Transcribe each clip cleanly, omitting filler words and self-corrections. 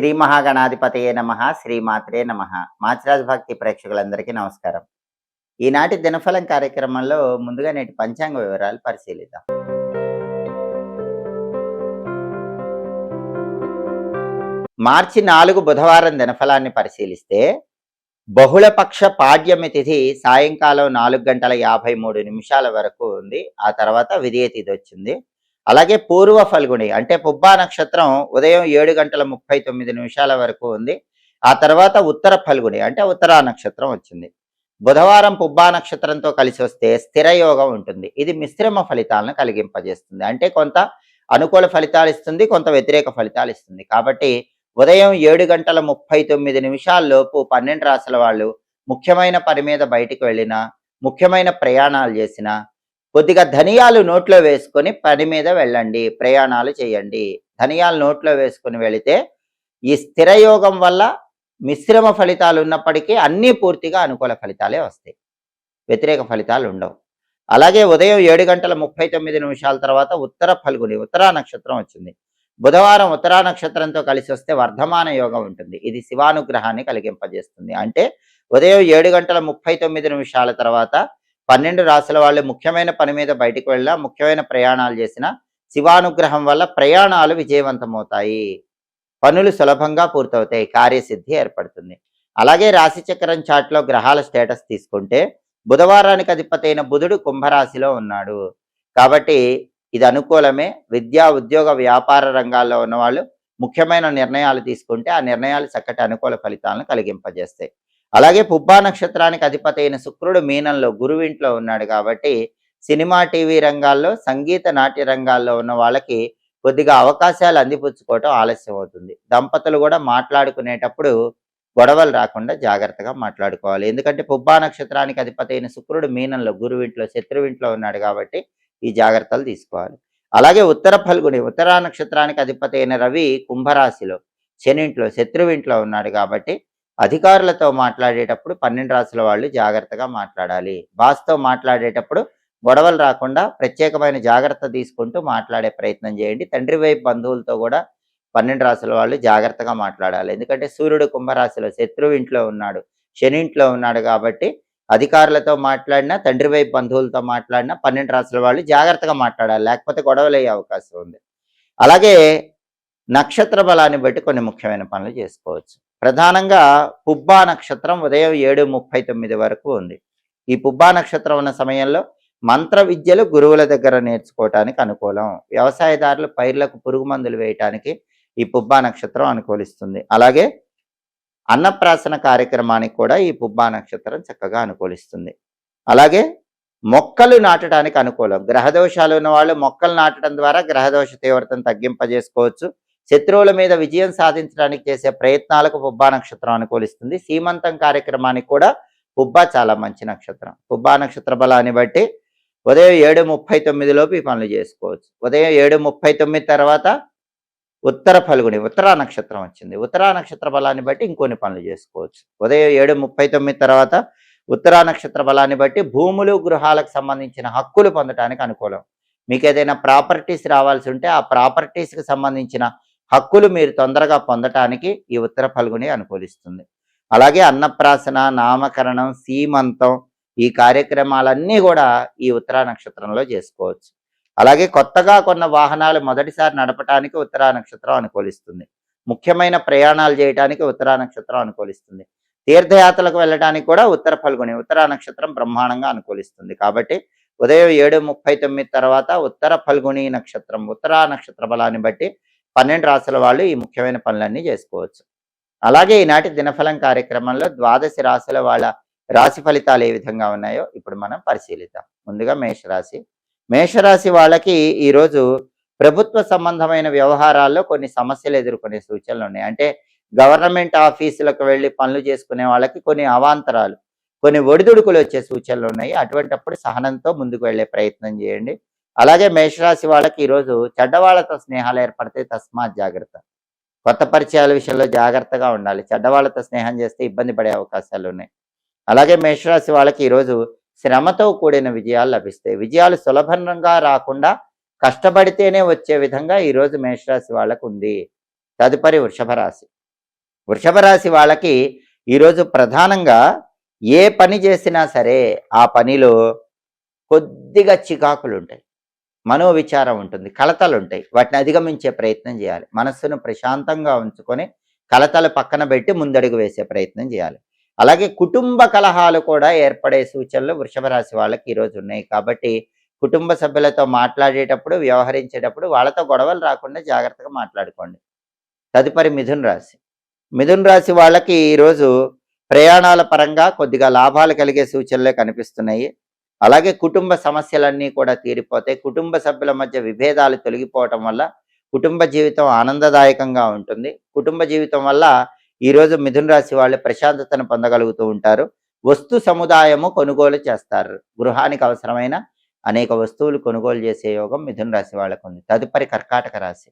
శ్రీ మహాగణాధిపతయే నమః. శ్రీమాత్రే నమః. మాచిరాజ్ భక్తి ప్రేక్షకులందరికీ నమస్కారం. ఈనాటి దినఫలం కార్యక్రమంలో ముందుగా నేటి పంచాంగ వివరాలు పరిశీలిద్దాం. మార్చి 4 బుధవారం దినఫలాన్ని పరిశీలిస్తే బహుళపక్ష పాడ్యమి తిథి సాయంకాలం 4:53 వరకు ఉంది. ఆ తర్వాత విదియ తిథి వచ్చింది. అలాగే పూర్వ ఫల్గుణి అంటే పుబ్బా నక్షత్రం ఉదయం 7:39 వరకు ఉంది. ఆ తర్వాత ఉత్తర ఫల్గుణి అంటే ఉత్తరా నక్షత్రం వచ్చింది. బుధవారం పుబ్బా నక్షత్రంతో కలిసి వస్తే స్థిర యోగం ఉంటుంది. ఇది మిశ్రమ ఫలితాలను కలిగింపజేస్తుంది. అంటే కొంత అనుకూల ఫలితాలు ఇస్తుంది, కొంత వ్యతిరేక ఫలితాలు ఇస్తుంది. కాబట్టి ఉదయం 7:39 లోపు 12 రాశుల వాళ్ళు ముఖ్యమైన పని మీద బయటికి వెళ్ళినా, ముఖ్యమైన ప్రయాణాలు చేసినా కొద్దిగా ధనియాలు నోట్లో వేసుకొని పని మీద వెళ్ళండి, ప్రయాణాలు చేయండి. ధనియాలు నోట్లో వేసుకొని వెళితే ఈ స్థిరయోగం వల్ల మిశ్రమ ఫలితాలు ఉన్నప్పటికీ అన్నీ పూర్తిగా అనుకూల ఫలితాలే వస్తాయి, వ్యతిరేక ఫలితాలు ఉండవు. అలాగే ఉదయం 7:39 తర్వాత ఉత్తర ఫల్గుని ఉత్తరా నక్షత్రం వచ్చింది. బుధవారం ఉత్తరా నక్షత్రంతో కలిసి వస్తే వర్ధమాన యోగం ఉంటుంది. ఇది శివానుగ్రహాన్ని కలిగింపజేస్తుంది. అంటే ఉదయం 7:39 తర్వాత 12 రాశుల వాళ్ళు ముఖ్యమైన పని మీద బయటకు వెళ్ళినా, ముఖ్యమైన ప్రయాణాలు చేసిన శివానుగ్రహం వల్ల ప్రయాణాలు విజయవంతమవుతాయి, పనులు సులభంగా పూర్తవుతాయి, కార్యసిద్ధి ఏర్పడుతుంది. అలాగే రాశి చక్రం చాట్లో గ్రహాల స్టేటస్ తీసుకుంటే బుధవారానికి అధిపతైన బుధుడు కుంభరాశిలో ఉన్నాడు. కాబట్టి ఇది అనుకూలమే. విద్యా ఉద్యోగ వ్యాపార రంగాల్లో ఉన్నవాళ్ళు ముఖ్యమైన నిర్ణయాలు తీసుకుంటే ఆ నిర్ణయాలు చక్కటి అనుకూల ఫలితాలను కలిగింపజేస్తాయి. అలాగే పుబ్బా నక్షత్రానికి అధిపతైన శుక్రుడు మీనంలో గురువింట్లో ఉన్నాడు. కాబట్టి సినిమా టీవీ రంగాల్లో, సంగీత నాట్య రంగాల్లో ఉన్న వాళ్ళకి కొద్దిగా అవకాశాలు అందిపుచ్చుకోవటం ఆలస్యం అవుతుంది. దంపతులు కూడా మాట్లాడుకునేటప్పుడు గొడవలు రాకుండా జాగ్రత్తగా మాట్లాడుకోవాలి. ఎందుకంటే పుబ్బా నక్షత్రానికి అధిపతైన శుక్రుడు మీనంలో గురువింట్లో శత్రువింట్లో ఉన్నాడు. కాబట్టి ఈ జాగ్రత్తలు తీసుకోవాలి. అలాగే ఉత్తర ఫల్గుని ఉత్తరా నక్షత్రానికి అధిపతైన రవి కుంభరాశిలో శనింట్లో శత్రువింట్లో ఉన్నాడు. కాబట్టి అధికారులతో మాట్లాడేటప్పుడు 12 రాశుల వాళ్ళు జాగ్రత్తగా మాట్లాడాలి. బాస్తో మాట్లాడేటప్పుడు గొడవలు రాకుండా ప్రత్యేకమైన జాగ్రత్త తీసుకుంటూ మాట్లాడే ప్రయత్నం చేయండి. తండ్రి వైపు బంధువులతో కూడా 12 రాశుల వాళ్ళు జాగ్రత్తగా మాట్లాడాలి. ఎందుకంటే సూర్యుడు కుంభరాశిలో శత్రువింట్లో ఉన్నాడు, శనింట్లో ఉన్నాడు. కాబట్టి అధికారులతో మాట్లాడినా, తండ్రి వైపు బంధువులతో మాట్లాడినా 12 రాశుల వాళ్ళు జాగ్రత్తగా మాట్లాడాలి, లేకపోతే గొడవలు అయ్యే అవకాశం ఉంది. అలాగే నక్షత్ర బలాన్ని బట్టి కొన్ని ముఖ్యమైన పనులు చేసుకోవచ్చు. ప్రధానంగా పుబ్బా నక్షత్రం ఉదయం 7:39 వరకు ఉంది. ఈ పుబ్బా నక్షత్రం ఉన్న సమయంలో మంత్ర విద్యలు గురువుల దగ్గర నేర్చుకోవటానికి అనుకూలం. వ్యవసాయదారులు పైర్లకు పురుగు మందులు వేయటానికి ఈ పుబ్బా నక్షత్రం అనుకూలిస్తుంది. అలాగే అన్నప్రాసన కార్యక్రమానికి కూడా ఈ పుబ్బా నక్షత్రం చక్కగా అనుకూలిస్తుంది. అలాగే మొక్కలు నాటడానికి అనుకూలం. గ్రహదోషాలు ఉన్న వాళ్ళు మొక్కలు నాటడం ద్వారా గ్రహదోష తీవ్రతను తగ్గింపజేసుకోవచ్చు. శత్రువుల మీద విజయం సాధించడానికి చేసే ప్రయత్నాలకు పుబ్బా నక్షత్రం అనుకూలిస్తుంది. సీమంతం కార్యక్రమానికి కూడా పుబ్బా చాలా మంచి నక్షత్రం. పుబ్బా నక్షత్ర బలాన్ని బట్టి ఉదయం 7:39 లోపు ఈ పనులు చేసుకోవచ్చు. ఉదయం 7:39 తర్వాత ఉత్తర ఫల్గుని ఉత్తరా నక్షత్రం వచ్చింది. ఉత్తరా నక్షత్ర బలాన్ని బట్టి ఇంకొన్ని పనులు చేసుకోవచ్చు. ఉదయం 7:39 తర్వాత ఉత్తరా నక్షత్ర బలాన్ని బట్టి భూములు, గృహాలకు సంబంధించిన హక్కులు పొందడానికి అనుకూలం. మీకు ఏదైనా ప్రాపర్టీస్ రావాల్సి ఉంటే ఆ ప్రాపర్టీస్కి సంబంధించిన హక్కులు మీరు తొందరగా పొందటానికి ఈ ఉత్తర ఫల్గుని అనుకూలిస్తుంది. అలాగే అన్నప్రాసన, నామకరణం, సీమంతం ఈ కార్యక్రమాలన్నీ కూడా ఈ ఉత్తరా నక్షత్రంలో చేసుకోవచ్చు. అలాగే కొత్తగా కొన్న వాహనాలు మొదటిసారి నడపటానికి ఉత్తరా నక్షత్రం అనుకూలిస్తుంది. ముఖ్యమైన ప్రయాణాలు చేయడానికి ఉత్తరా నక్షత్రం అనుకూలిస్తుంది. తీర్థయాత్రలకు వెళ్ళడానికి కూడా ఉత్తర ఫల్గుని ఉత్తరా నక్షత్రం బ్రహ్మాండంగా అనుకూలిస్తుంది. కాబట్టి ఉదయం 7:39 తర్వాత ఉత్తర ఫల్గుని నక్షత్రం ఉత్తరా నక్షత్ర బలాన్ని బట్టి 12 రాశుల వాళ్ళు ఈ ముఖ్యమైన పనులన్నీ చేసుకోవచ్చు. అలాగే ఈనాటి దినఫలం కార్యక్రమంలో 12 రాశుల వాళ్ళ రాశి ఫలితాలు ఏ విధంగా ఉన్నాయో ఇప్పుడు మనం పరిశీలిద్దాం. ముందుగా మేషరాశి. మేషరాశి వాళ్ళకి ఈరోజు ప్రభుత్వ సంబంధమైన వ్యవహారాల్లో కొన్ని సమస్యలు ఎదుర్కొనే సూచనలు ఉన్నాయి. అంటే గవర్నమెంట్ ఆఫీసులకు వెళ్ళి పనులు చేసుకునే వాళ్ళకి కొన్ని అవాంతరాలు, కొన్ని ఒడిదుడుకులు వచ్చే సూచనలు ఉన్నాయి. అటువంటిప్పుడు సహనంతో ముందుకు వెళ్ళే ప్రయత్నం చేయండి. అలాగే మేషరాశి వాళ్ళకి ఈరోజు చెడ్డవాళ్లతో స్నేహాలు ఏర్పడితే తస్మాత్ జాగ్రత్త. కొత్త పరిచయాల విషయంలో జాగ్రత్తగా ఉండాలి. చెడ్డవాళ్లతో స్నేహం చేస్తే ఇబ్బంది పడే అవకాశాలు ఉన్నాయి. అలాగే మేషరాశి వాళ్ళకి ఈరోజు శ్రమతో కూడిన విజయాలు లభిస్తాయి. విజయాలు సులభంగా రాకుండా కష్టపడితేనే వచ్చే విధంగా ఈరోజు మేషరాశి వాళ్ళకు ఉంది. తదుపరి వృషభ రాశి. వృషభ రాశి వాళ్ళకి ఈరోజు ప్రధానంగా ఏ పని చేసినా సరే ఆ పనిలో కొద్దిగా చికాకులు ఉంటాయి, మనోవిచారం ఉంటుంది, కలతలు ఉంటాయి. వాటిని అధిగమించే ప్రయత్నం చేయాలి. మనస్సును ప్రశాంతంగా ఉంచుకొని కలతలు పక్కన పెట్టి ముందడుగు వేసే ప్రయత్నం చేయాలి. అలాగే కుటుంబ కలహాలు కూడా ఏర్పడే సూచనలు వృషభ రాశి వాళ్ళకి ఈరోజు ఉన్నాయి. కాబట్టి కుటుంబ సభ్యులతో మాట్లాడేటప్పుడు, వ్యవహరించేటప్పుడు వాళ్ళతో గొడవలు రాకుండా జాగ్రత్తగా మాట్లాడుకోండి. తదుపరి మిథున రాశి. మిథున రాశి వాళ్ళకి ఈరోజు ప్రయాణాల పరంగా కొద్దిగా లాభాలు కలిగే సూచనలే కనిపిస్తున్నాయి. అలాగే కుటుంబ సమస్యలన్నీ కూడా తీరిపోతాయి. కుటుంబ సభ్యుల మధ్య విభేదాలు తొలగిపోవటం వల్ల కుటుంబ జీవితం ఆనందదాయకంగా ఉంటుంది. కుటుంబ జీవితం వల్ల ఈరోజు మిథున రాశి వాళ్ళు ప్రశాంతతను పొందగలుగుతూ ఉంటారు. వస్తు సముదాయము కొనుగోలు చేస్తారు. గృహానికి అవసరమైన అనేక వస్తువులు కొనుగోలు చేసే యోగం మిథున రాశి వాళ్ళకు ఉంది. తదుపరి కర్కాటక రాశి.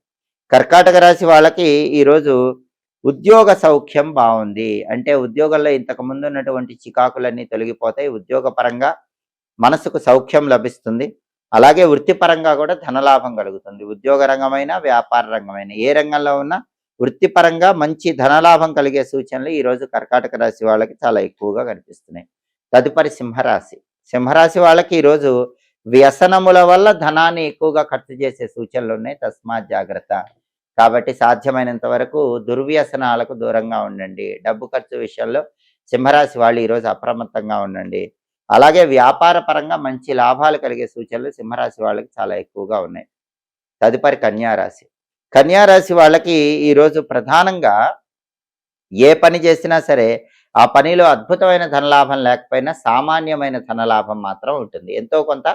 కర్కాటక రాశి వాళ్ళకి ఈరోజు ఉద్యోగ సౌఖ్యం బాగుంది. అంటే ఉద్యోగంలో ఇంతకు ముందు ఉన్నటువంటి చికాకులన్నీ తొలగిపోతాయి. ఉద్యోగపరంగా మనసుకు సౌఖ్యం లభిస్తుంది. అలాగే వృత్తిపరంగా కూడా ధనలాభం కలుగుతుంది. ఉద్యోగ రంగమైన, వ్యాపార రంగమైన, ఏ రంగంలో ఉన్నా వృత్తిపరంగా మంచి ధనలాభం కలిగే సూచనలు ఈరోజు కర్కాటక రాశి వాళ్ళకి చాలా ఎక్కువగా కనిపిస్తున్నాయి. తదుపరి సింహరాశి. సింహరాశి వాళ్ళకి ఈరోజు వ్యసనముల వల్ల ధనాన్ని ఎక్కువగా ఖర్చు చేసే సూచనలు ఉన్నాయి. తస్మాత్ జాగ్రత్త. కాబట్టి సాధ్యమైనంత వరకు దుర్వ్యసనాలకు దూరంగా ఉండండి. డబ్బు ఖర్చు విషయంలో సింహరాశి వాళ్ళు ఈరోజు అప్రమత్తంగా ఉండండి. అలాగే వ్యాపార పరంగా మంచి లాభాలు కలిగే సూచనలు సింహరాశి వాళ్ళకి చాలా ఎక్కువగా ఉన్నాయి. తదుపరి కన్యారాశి. కన్యారాశి వాళ్ళకి ఈరోజు ప్రధానంగా ఏ పని చేసినా సరే ఆ పనిలో అద్భుతమైన ధనలాభం లేకపోయినా సామాన్యమైన ధనలాభం మాత్రం ఉంటుంది. ఎంతో కొంత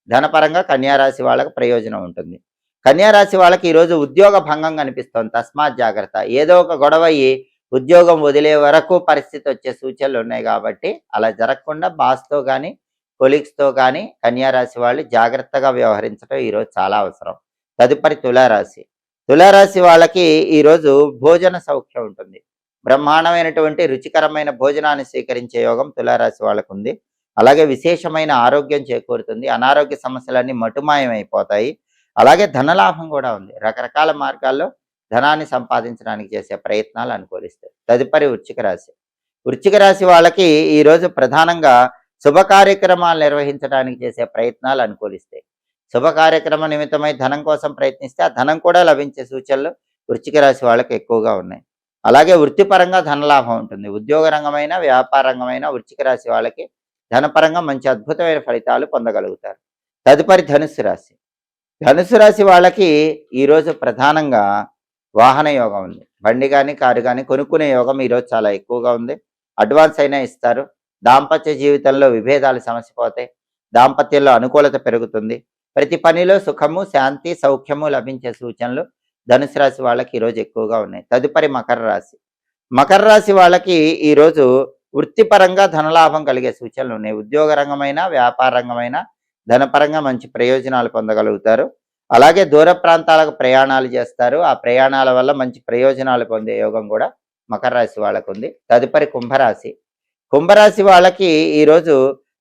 ధనపరంగా కన్యారాశి వాళ్ళకి ప్రయోజనం ఉంటుంది. కన్యారాశి వాళ్ళకి ఈరోజు ఉద్యోగ భంగం కనిపిస్తోంది. తస్మాత్ జాగ్రత్త. ఏదో ఒక గొడవ అయ్యి ఉద్యోగం వదిలే వరకు పరిస్థితి వచ్చే సూచనలు ఉన్నాయి. కాబట్టి అలా జరగకుండా బాస్తో కానీ కొలీగ్స్తో కానీ కన్యారాశి వాళ్ళు జాగ్రత్తగా వ్యవహరించడం ఈరోజు చాలా అవసరం. తదుపరి తులారాశి. తులారాశి వాళ్ళకి ఈరోజు భోజన సౌఖ్యం ఉంటుంది. బ్రహ్మాండమైనటువంటి రుచికరమైన భోజనాన్ని స్వీకరించే యోగం తులారాశి వాళ్ళకు ఉంది. అలాగే విశేషమైన ఆరోగ్యం చేకూరుతుంది. అనారోగ్య సమస్యలన్నీ మటుమాయమైపోతాయి. అలాగే ధనలాభం కూడా ఉంది. రకరకాల మార్గాల్లో ధనాన్ని సంపాదించడానికి చేసే ప్రయత్నాలు అనుకూలిస్తాయి. తదుపరి వృశ్చిక రాశి. వృశ్చిక రాశి వాళ్ళకి ఈరోజు ప్రధానంగా శుభ కార్యక్రమాలు నిర్వహించడానికి చేసే ప్రయత్నాలు అనుకూలిస్తాయి. శుభ కార్యక్రమ నిమిత్తమై ధనం కోసం ప్రయత్నిస్తే ఆ ధనం కూడా లభించే సూచనలు వృశ్చిక రాశి వాళ్ళకి ఎక్కువగా ఉన్నాయి. అలాగే వృత్తిపరంగా ధనలాభం ఉంటుంది. ఉద్యోగ రంగమైన, వ్యాపార రంగమైన వృశ్చిక రాశి వాళ్ళకి ధనపరంగా మంచి అద్భుతమైన ఫలితాలు పొందగలుగుతారు. తదుపరి ధనుస్సు రాశి. ధనుసు రాశి వాళ్ళకి ఈరోజు ప్రధానంగా వాహన యోగం ఉంది. బండి కానీ, కారు కానీ కొనుక్కునే యోగం ఈరోజు చాలా ఎక్కువగా ఉంది. అడ్వాన్స్ అయినా ఇస్తారు. దాంపత్య జీవితంలో విభేదాలు సమసిపోతాయి. దాంపత్యంలో అనుకూలత పెరుగుతుంది. ప్రతి పనిలో సుఖము, శాంతి, సౌఖ్యము లభించే సూచనలు ధనుసు రాశి వాళ్ళకి ఈరోజు ఎక్కువగా ఉన్నాయి. తదుపరి మకర రాశి. మకర రాశి వాళ్ళకి ఈరోజు వృత్తిపరంగా ధనలాభం కలిగే సూచనలు ఉన్నాయి. ఉద్యోగ రంగమైన, వ్యాపార రంగమైన ధనపరంగా మంచి ప్రయోజనాలు పొందగలుగుతారు. అలాగే దూర ప్రాంతాలకు ప్రయాణాలు చేస్తారు. ఆ ప్రయాణాల వల్ల మంచి ప్రయోజనాలు పొందే యోగం కూడా మకర రాశి వాళ్ళకు ఉంది. తదుపరి కుంభరాశి. కుంభరాశి వాళ్ళకి ఈరోజు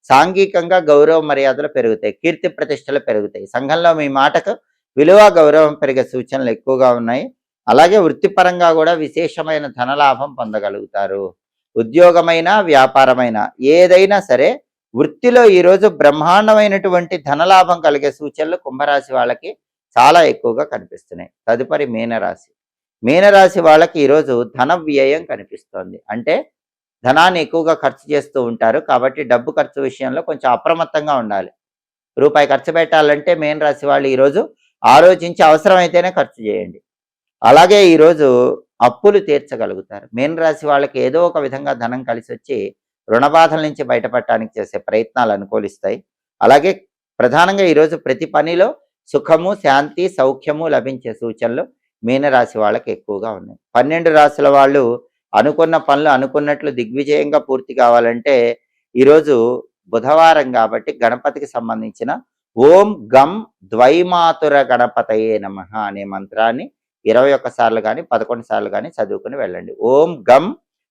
సాంఘికంగా గౌరవ మర్యాదలు పెరుగుతాయి. కీర్తి ప్రతిష్టలు పెరుగుతాయి. సంఘంలో మీ మాటకు విలువ, గౌరవం పెరిగే సూచనలు ఎక్కువగా ఉన్నాయి. అలాగే వృత్తిపరంగా కూడా విశేషమైన ధనలాభం పొందగలుగుతారు. ఉద్యోగమైన, వ్యాపారమైన ఏదైనా సరే వృత్తిలో ఈరోజు బ్రహ్మాండమైనటువంటి ధనలాభం కలిగే సూచనలు కుంభరాశి వాళ్ళకి చాలా ఎక్కువగా కనిపిస్తున్నాయి. తదుపరి మీనరాశి. మీనరాశి వాళ్ళకి ఈరోజు ధన వ్యయం కనిపిస్తోంది. అంటే ధనాన్ని ఎక్కువగా ఖర్చు చేస్తూ ఉంటారు. కాబట్టి డబ్బు ఖర్చు విషయంలో కొంచెం అప్రమత్తంగా ఉండాలి. రూపాయి ఖర్చు పెట్టాలంటే మీనరాశి వాళ్ళు ఈరోజు ఆలోచించి అవసరమైతేనే ఖర్చు చేయండి. అలాగే ఈరోజు అప్పులు తీర్చగలుగుతారు. మీనరాశి వాళ్ళకి ఏదో ఒక విధంగా ధనం కలిసి వచ్చి రుణబాధల నుంచి బయటపడటానికి చేసే ప్రయత్నాలు అనుకూలిస్తాయి. అలాగే ప్రధానంగా ఈరోజు ప్రతి పనిలో సుఖము, శాంతి, సౌఖ్యము లభించే సూచనలు మీనరాశి వాళ్ళకి ఎక్కువగా ఉన్నాయి. 12 రాశుల వాళ్ళు అనుకున్న పనులు అనుకున్నట్లు దిగ్విజయంగా పూర్తి కావాలంటే ఈరోజు బుధవారం కాబట్టి గణపతికి సంబంధించిన ఓం గం ద్వైమాతుర గణపతయే నమః అనే మంత్రాన్ని 21 సార్లు కానీ 11 సార్లు కానీ చదువుకుని వెళ్ళండి. ఓం గం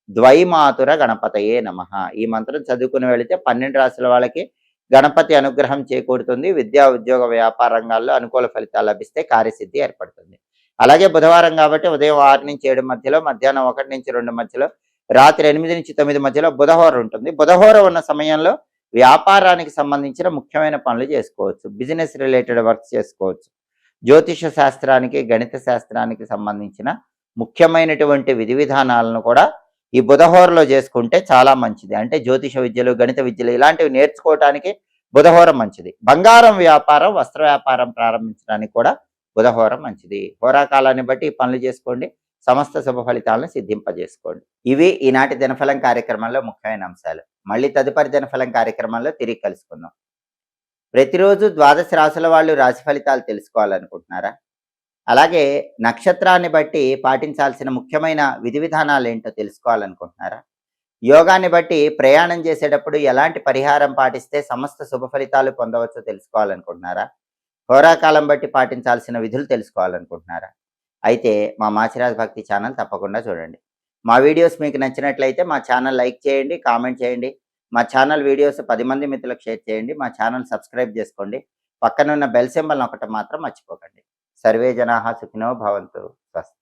ద్వైమాతుర గణపతయే నమః. ఈ మంత్రం చదువుకుని వెళితే 12 రాశుల వాళ్ళకి గణపతి అనుగ్రహం చేకూరుతుంది. విద్యా, ఉద్యోగ, వ్యాపార రంగాల్లో అనుకూల ఫలితాలు లభిస్తే కార్యసిద్ధి ఏర్పడుతుంది. అలాగే బుధవారం కాబట్టి ఉదయం 6-7 మధ్యలో, మధ్యాహ్నం 1-2 మధ్యలో, రాత్రి 8-9 మధ్యలో బుధహోర ఉంటుంది. బుధహోర ఉన్న సమయంలో వ్యాపారానికి సంబంధించిన ముఖ్యమైన పనులు చేసుకోవచ్చు. బిజినెస్ రిలేటెడ్ వర్క్స్ చేసుకోవచ్చు. జ్యోతిష శాస్త్రానికి, గణిత శాస్త్రానికి సంబంధించిన ముఖ్యమైనటువంటి విధి విధానాలను కూడా ఈ బుధహోరలో చేసుకుంటే చాలా మంచిది. అంటే జ్యోతిష విద్యలు, గణిత విద్యలు ఇలాంటివి నేర్చుకోవటానికి బుధహోర మంచిది. బంగారం వ్యాపారం, వస్త్ర వ్యాపారం ప్రారంభించడానికి కూడా బుధహోర మంచిది. హోరాకాలాన్ని బట్టి ఈ పనులు చేసుకోండి. సమస్త శుభ ఫలితాలను సిద్ధింపజేసుకోండి. ఇవి ఈనాటి దినఫలం కార్యక్రమంలో ముఖ్యమైన అంశాలు. మళ్ళీ తదుపరి దినఫలం కార్యక్రమంలో తిరిగి కలుసుకుందాం. ప్రతిరోజు ద్వాదశ రాశుల వాళ్ళు రాశి ఫలితాలు తెలుసుకోవాలనుకుంటున్నారా? అలాగే నక్షత్రాన్ని బట్టి పాటించాల్సిన ముఖ్యమైన విధి విధానాలు ఏంటో తెలుసుకోవాలనుకుంటున్నారా? యోగాన్ని బట్టి ప్రయాణం చేసేటప్పుడు ఎలాంటి పరిహారం పాటిస్తే సమస్త శుభ ఫలితాలు పొందవచ్చో తెలుసుకోవాలనుకుంటున్నారా? హోరాకాలం బట్టి పాటించాల్సిన విధులు తెలుసుకోవాలనుకుంటున్నారా? అయితే మా మాచిరాజ్ భక్తి ఛానల్ తప్పకుండా చూడండి. మా వీడియోస్ మీకు నచ్చినట్లయితే మా ఛానల్ లైక్ చేయండి, కామెంట్ చేయండి. మా ఛానల్ వీడియోస్ 10 మంది మిత్రులకు షేర్ చేయండి. మా ఛానల్ సబ్స్క్రైబ్ చేసుకోండి. పక్కనున్న బెల్ సింబల్ నొక్కటం మాత్రం మర్చిపోకండి. సర్వే జనాః సుఖినో భవంతు. స్వస్తి.